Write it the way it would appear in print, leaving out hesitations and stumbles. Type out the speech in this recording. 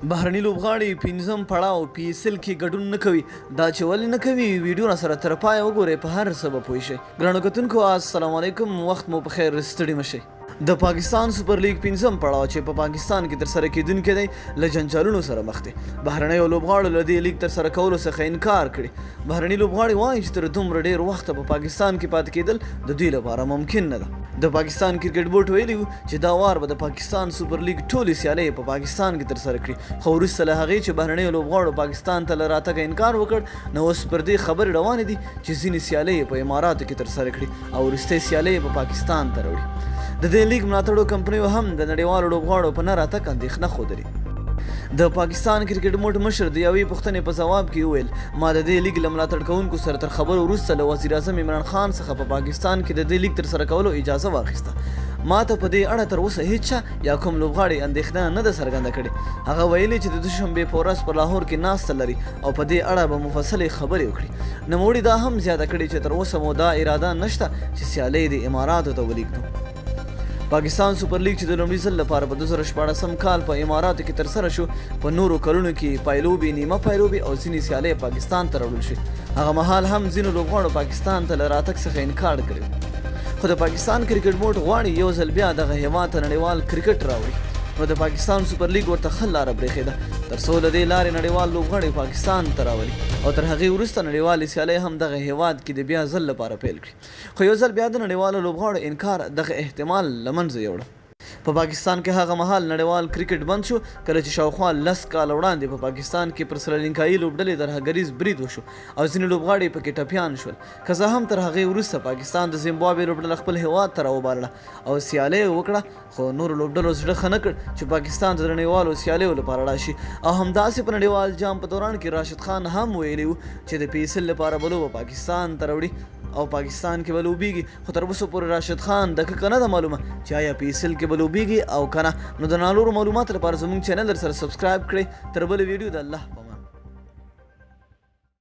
بهرني لوبغاړي پنځم پړاو PSL کې ګډون نه کوي دا چې ولې نه کوي ویډیو سره تر پای وګورئ په هر څه به پوه شئ ګرانو کتونکو السلام علیکم وخت مو په خیر ستړي مشئ د پاکستان سوپر لیګ پنځم پړاو چې په پاکستان کې تر سره کېدونکی دی له جنجالونو سره مخ دی بهرنیو لوبغاړو له دې لیګ تر سره کولو څخه انکار کړي بهرني لوبغاړي وایي چې تر دومره ډېر وخته په پاکستان کې پاتې کېدل د دوی لپاره ممکن نه ده د پاکستان کرکټ بورډ ویلي چې دا وار به د پاکستان سوپر لیګ ټولې سیالۍ په پاکستان کې تر سره کړي خو وروسته له هغې چې بهرنیو لوبغاړو پاکستان ته له راتګه انکار وکړ نو اوس پر دې خبرې روانې دي چې ځینې سیالۍ په اماراتو کې تر سره کړي او وروستۍ سیالۍ په پاکستان ته راوړي د دې لیګ ملاتړو کمپنیو هم د نړیوالو لوبغاړو په نه راتګ اندېښنه ښودلې د پاکستان کرکټ بورډ مشر د یوې پوښتنې په ځواب کې وویل ما د دې لیګ له ملاتړ کوونکو سره تر خبرو وروسته له وزیر اعظم عمران خان څخه په پاکستان کې د دې لیګ تر سره کولو اجازه واخیسته ما ته په دې اړه تر اوسه هیڅ چا یا کوم لوبغاړی اندېښنه نه ده څرګنده کړې هغه ویلي چې د دوشنبې په ورځ په لاهور کې ناسته لري او په دې اړه به مفصلې خبرې وکړي نوموړي دا هم زیاته کړې چې تر اوسه مو دا اراده نشته چې سیالۍ د اماراتو ته ولیږدو پاکستان سوپر لیګ چې د لومړي ځل لپاره په 2014 کال په اماراتو کې تر سره شو په نورو کلونو کې پایلوبي نیمه پایلوبي او ځینې سیالۍ پاکستان ته راوړل شي هغه مهال هم ځینو لوبغاړو پاکستان ته له راتګ څخه انکار کړی خو د پاکستان کرکټ بورډ غواړي یو ځل بیا دغه هېواد ته نړیوال کرکټ راوړي نو د پاکستان سوپر لیګ ورته ښه لاره برېښېده تر څو له دې لارې نړیوال لوبغاړي پاکستان ته راولي او تر هغې وروسته نړیوالې سیالۍ هم دغه هېواد کې د بیا ځل لپاره پیل کړي خو یو ځل بیا د نړیوالو لوبغاړو انکار دغه احتمال له منځه یوړ په پاکستان کې هغه مهال نړیوال کرکټ بند شو کله چې شاوخوا 10 کاله وړاندې په پاکستان کې پر سریلانکایي لوبډلې ترهګریز برید وشو او ځینې لوبغاړي پکې ټپیان شول که څه هم تر هغې وروسته پاکستان د زیمبابوې لوبډله خپل هېواد ته راوبارله او سیالۍ وکړه خو نورو لوبډلو زړه ښه نه کړ چې پاکستان ته د نړیوالو سیالیو لپاره راشي او همداسې په نړیوال جام په دوران کې راشد خان هم ویلي و چې د PSL لپاره به لوبه پاکستان ته راوړي او پاکستان کې به لوبیږي خو تر اوسه پورې راشد خان دقیقه نه ده معلومه چې آیا PSL کې به لوبیږي او که نه نو د نالورو معلومات لپاره زموږ چینل در سره سبسکرایب کړئ تر بلې ویډیو د الله